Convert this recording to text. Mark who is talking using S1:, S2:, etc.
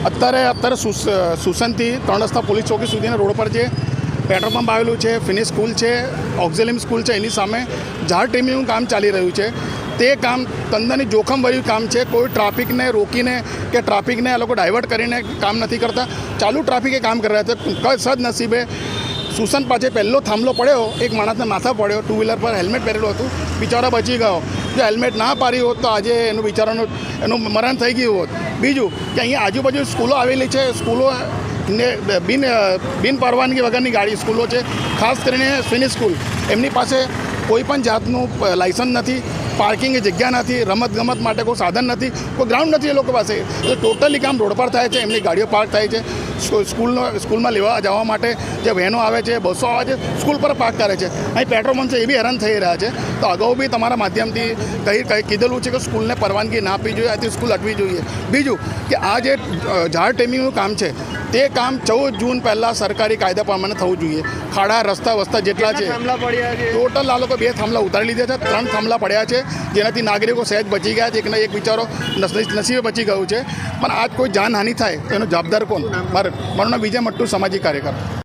S1: અત્યારે સુસનથી 3 રસ્તા પોલીસ ચોકી સુધીના રોડ પર જે પેટ્રોલ પંપ આવેલું છે, ફિનિશ સ્કૂલ છે, ઓક્ઝિલિયમ સ્કૂલ છે, એની સામે ઝાડ ટ્રીમિંગનું કામ ચાલી રહ્યું છે. તે કામ તંદનની જોખમભર્યું કામ છે. કોઈ ટ્રાફિકને રોકીને કે ટ્રાફિકને આ લોકો ડાયવર્ટ કરીને કામ નથી કરતા. ચાલુ ટ્રાફિકે કામ કરી રહ્યા છે. સદનસીબે સુસન પાસે પહેલો થાંભલો પડ્યો, એક માણસને માથા પડ્યો, 2 વ્હીલર પર હેલ્મેટ પહેરેલું હતું, બિચારા બચી ગયો. જો હેલ્મેટ ના પાડ્યું હોત તો આજે એનું મરણ થઈ ગયું હોત. બીજું કે અહીંયા આજુબાજુ સ્કૂલો આવેલી છે, સ્કૂલો ને બિન પરવાનગી વગરની ગાડી સ્કૂલો છે, ખાસ કરીને ફિનિશ સ્કૂલ. એમની પાસે કોઈ પણ જાતનું લાયસન્સ નથી, પાર્કિંગની જગ્યા નથી, રમતગમત માટે કોઈ સાધન નથી, કોઈ ગ્રાઉન્ડ નથી એ લોકો પાસે. એટલે ટોટલી કામ રોડ પર થાય છે. એમની ગાડીઓ પાર્ક થાય છે. સ્કૂલમાં લેવા જવા માટે જે વેનો આવે છે, બસો આવે છે, સ્કૂલ પર પાર્ક કરે છે. અહીં પેટ્રોલ પંપ છે, એ બી હેરાન થઈ રહ્યા છે. તો અગાઉ બી તમારા માધ્યમથી કીધેલું છે કે સ્કૂલને પરવાનગી ના આપવી જોઈએ, આથી સ્કૂલ હટવી જોઈએ. બીજું કે આ જે ઝાડ ટ્રીમિંગનું કામ છે તે કામ 14 જૂન પહેલાં સરકારી કાયદા પ્રમાણે થવું જોઈએ. ખાડા રસ્તા વસ્તા જેટલા છે ટોટલ આ લોકો 2 થાંભલા ઉતારી લીધા છે, 3 થાંભલા પડ્યા છે, જેનાથી નાગરિકો સહેજ બચી ગયા છે. એક બિચારો નસીબે બચી ગયું છે. પણ આજ કોઈ જાનહાનિ થાય એનો જવાબદાર કોણ? મારું નામ વિજય મટ્ટુ, સામાજિક કાર્યકર.